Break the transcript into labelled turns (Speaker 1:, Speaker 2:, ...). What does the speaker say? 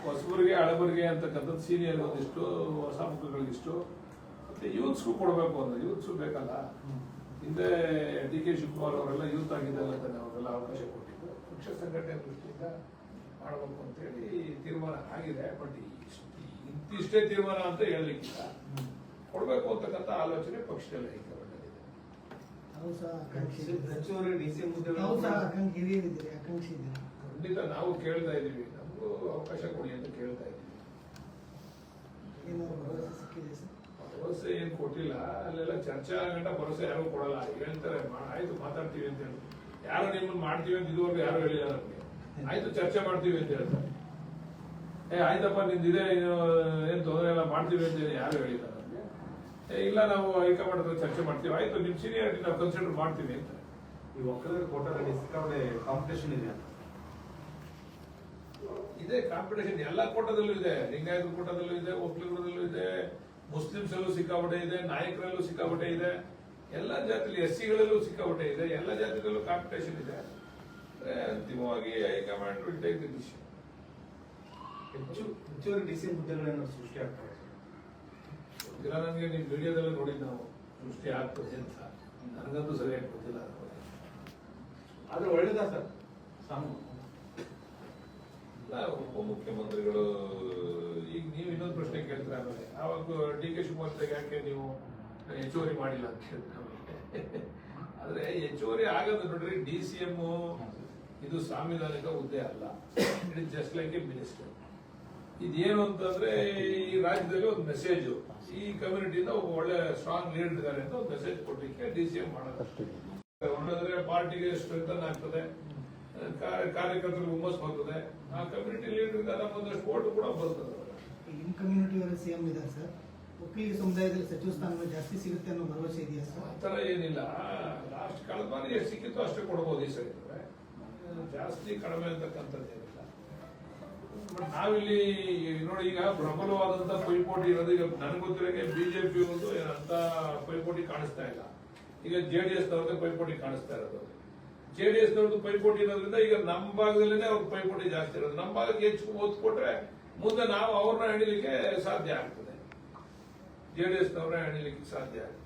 Speaker 1: ಹೊಸಬರಿಗೆ ಹಳಬರಿಗೆ ಅಂತಕ್ಕಂಥದ್ದು ಸೀನಿಯರ್ ಒಂದಿಷ್ಟು, ಹೊಸ ಮುಖಗಳಿಗಿಷ್ಟು, ಮತ್ತೆ ಯೂತ್ಸ್ಗೂ ಕೊಡಬೇಕು ಅಂದ್ರೆ ಯೂತ್ಸು ಬೇಕಲ್ಲ. ಹಿಂದೆ ಡಿ ಕೆ ಶಿವಕುಮಾರ್ ಅವರೆಲ್ಲ ಯೂತ್ ಆಗಿದ್ದಾಗ ತಾನೆ ಅವರೆಲ್ಲ ಅವಕಾಶ ಕೊಟ್ಟಿದ್ದು. ಪಕ್ಷ ಸಂಘಟನೆ ದೃಷ್ಟಿಯಿಂದ ಮಾಡಬೇಕು ಅಂತೇಳಿ ತೀರ್ಮಾನ ಆಗಿದೆ. ಬಟ್ ಇಂತಿಷ್ಟೇ ತೀರ್ಮಾನ ಅಂತ ಹೇಳಲಿಕ್ಕಿಲ್ಲ, ಕೊಡಬೇಕು ಅಂತಕ್ಕಂಥ ಆಲೋಚನೆ ಪಕ್ಷದಲ್ಲಿ ಹೈಕಮಾಂಡ್ ಇದೆ. ಖಂಡಿತ ನಾವು ಕೇಳ್ತಾ ಇದೀವಿ, ನಮಗೂ ಅವಕಾಶ ಕೊಡಿ ಅಂತ ಕೇಳ್ತಾ ಇದೀವಿ. ಭರವಸೆ ಏನ್ ಕೊಟ್ಟಿಲ್ಲ, ಅಲ್ಲೆಲ್ಲ ಚರ್ಚೆ ಆಗಂಟ ಭರವಸೆ ಯಾರು ಕೊಡಲ್ಲ. ಹೇಳ್ತಾರೆ ಆಯ್ತು ಮಾತಾಡ್ತೀವಿ ಅಂತ ಹೇಳಿ, ಯಾರು ನಿಮ್ಮನ್ನ ಮಾಡ್ತೀವಿ ಅಂತ ಇದುವರೆಗೂ ಯಾರು ಹೇಳಿಲ್ಲ ನಮ್ಗೆ. ಆಯ್ತು ಚರ್ಚೆ ಮಾಡ್ತೀವಿ ಅಂತ ಹೇಳ್ತಾರೆ. ಆಯ್ತಪ್ಪ ನಿಂದಿದೆ ಏನ್ ತೊಂದರೆ ಎಲ್ಲ ಮಾಡ್ತೀವಿ ಅಂತ ಹೇಳಿ ಯಾರು ಹೇಳಿಲ್ಲ ನಮ್ಗೆ. ಇಲ್ಲ ನಾವು ಹೈಕಮಾಂಡ್ ಹತ್ರ ಚರ್ಚೆ ಮಾಡ್ತೀವಿ, ಆಯ್ತು ನಿಮ್ ಸೀನಿಯರಿಟಿ ನಾವು ಕನ್ಸಿಡರ್ ಮಾಡ್ತೀವಿ ಅಂತ.
Speaker 2: ಈ ಒಕ್ಕಲಿಗರ ಕೋಟಾದಲ್ಲಿ ಸಿಕ್ಕಾಪಟ್ಟೆ ಕಾಂಪಿಟೇಷನ್ ಇದೆ.
Speaker 1: ಇದೆ ಕಾಂಪಿಟೇಷನ್ ಎಲ್ಲ ಕೋಟದಲ್ಲೂ ಇದೆ, ಲಿಂಗಾಯತ ಕೋಟದಲ್ಲೂ ಇದೆ, ಒಕ್ಕಲಿಗರದಲ್ಲೂ ಇದೆ, ಮುಸ್ಲಿಮ್ಸ್ ಅಲ್ಲೂ ಸಿಕ್ಕಾಪಟ್ಟೆ ಇದೆ, ನಾಯಕರಲ್ಲೂ ಸಿಕ್ಕಾಪಟ್ಟೆ ಇದೆ, ಎಲ್ಲ ಜಾತಿಯಲ್ಲಿ ಎಸ್ಸಿಗಳಲ್ಲೂ ಸಿಕ್ಕಾಪಟ್ಟೆ ಇದೆ, ಎಲ್ಲ ಜಾತಿಗಳಲ್ಲೂ ಕಾಂಪಿಟೇಷನ್ ಇದೆ. ಅಂತಿಮವಾಗಿ high command will take the decision.
Speaker 2: ಹೆಚ್ಚುವರಿ ಡಿಸಿ ಹುದ್ದೆಗಳೇನಾದ್ರು ಸೃಷ್ಟಿ ಆಗ್ತದೆ?
Speaker 1: ಗೊತ್ತಿಲ್ಲ ನನಗೆ, ನೀವು ಮೀಡಿಯಾದಲ್ಲೇ ನೋಡಿದ್ದು ನಾವು ಸೃಷ್ಟಿ ಆಗ್ತದೆ ಅಂತ. ನನಗಂತೂ ಸರಿಯಾಗಿ ಗೊತ್ತಿಲ್ಲ.
Speaker 2: ಆದ್ರೆ ಒಳ್ಳೇದಾ ಸರ್?
Speaker 1: ಉಪಮುಖ್ಯಮಂತ್ರಿಗಳು ಈಗ ನೀವು ಇನ್ನೊಂದು ಪ್ರಶ್ನೆ ಕೇಳ್ತಾರೆ ಆಮೇಲೆ, ಆವಾಗ ಡಿ ಕೆ ಶಿವಕುಮಾರ್ ಯಾಕೆ ನೀವು ಹೆಚ್ಚುವರಿ ಮಾಡಿಲ್ಲ ಅಂತ ಕೇಳ್ತಾರೆ. ಆದ್ರೆ ಹೆಚ್ಚುವರಿ ಆಗೋದು ನೋಡ್ರಿ, DCM ಇದು ಸಾಂವಿಧಾನಿಕ ಹುದ್ದೆ ಅಲ್ಲ, it is just like A minister. ಇದೇನು ಅಂತಂದ್ರೆ ಈ ರಾಜ್ಯದಲ್ಲಿ ಒಂದು ಮೆಸೇಜ್, ಈ ಕಮ್ಯುನಿಟಿಯಿಂದ ಒಬ್ಬ ಒಳ್ಳೆ ಸ್ಟ್ರಾಂಗ್ ಲೀಡರ್ ಇದ್ದಾರೆ ಅಂತ ಒಂದು ಮೆಸೇಜ್ ಕೊಡ್ಲಿಕ್ಕೆ DCM ಮಾಡೋದು. ಒಂದಾದ್ರೆ ಪಾರ್ಟಿಗೆ ಸ್ಟ್ರೆಂಥನ್ ಆಗ್ತದೆ, ಕಾರ್ಯಕರ್ತರಿಗೆ ಹುಮ್ಮಸ್ ಬರ್ತದೆ, ಆ ಕಮ್ಯುನಿಟಿ ಲೀಡರ್ ಇಂದ ನಮ್ಮೊಂದಷ್ಟು ಓಟು ಕೂಡ ಬರ್ತದೆ.
Speaker 3: ನಿಮ್ಮ ಕಮ್ಯುನಿಟಿ ಅವರು CM ಇದ್ದಾರೆ ಸರ್, ಒಕ್ಕಲಿಗ ಸಮುದಾಯದಲ್ಲಿ ಸಚಿವ ಸ್ಥಾನ ಜಾಸ್ತಿ ಸಿಗುತ್ತೆ ಅನ್ನೋ ಭರವಸೆ ಇದೆಯಾ ಸರ್?
Speaker 1: ಆ ತರ ಏನಿಲ್ಲ, ಲಾಸ್ಟ್ ಕಳೆದ ಬಾರಿ ಎಷ್ಟು ಸಿಕ್ಕಿತ್ತು ಅಷ್ಟೇ ಕೊಡ್ಬೋದು. ಈ ಸರಿ ಜಾಸ್ತಿ ಕಡಿಮೆ ಅಂತಕ್ಕಂಥದ್ದೇನಿಲ್ಲ. ಬಟ್ ನಾವಿಲ್ಲಿ ನೋಡಿ, ಈಗ ಪ್ರಬಲವಾದಂತ ಪೈಪೋಟಿ ಇರೋದು. ಈಗ ನನಗೆ ಗೊತ್ತಿರೋಗೆ ಬಿಜೆಪಿ ಒಂದು ಏನಂತ ಪೈಪೋಟಿ ಕಾಣಿಸ್ತಾ ಇಲ್ಲ. ಈಗ JDS ನವ್ರದ್ದು ಪೈಪೋಟಿ ಕಾಣಿಸ್ತಾ ಇರೋದು. JDS ನವ್ರದ್ದು ಪೈಪೋಟಿ ಇರೋದ್ರಿಂದ ಈಗ ನಮ್ಮ ಭಾಗದಲ್ಲೇ ಅವ್ರ ಪೈಪೋಟಿ ಜಾಸ್ತಿ ಇರೋದು. ನಮ್ಮ ಭಾಗಕ್ಕೆ ಹೆಚ್ಚು ಒತ್ತು ಕೊಟ್ರೆ ಮುಂದೆ ನಾವು ಅವ್ರನ್ನ ಹಿಡಿಲಿಕ್ಕೆ ಸಾಧ್ಯ ಆಗ್ತದೆ, JDS ನವ್ರನ್ನ ಹಿಡಿಲಿಕ್ಕೆ ಸಾಧ್ಯ ಆಗ್ತದೆ.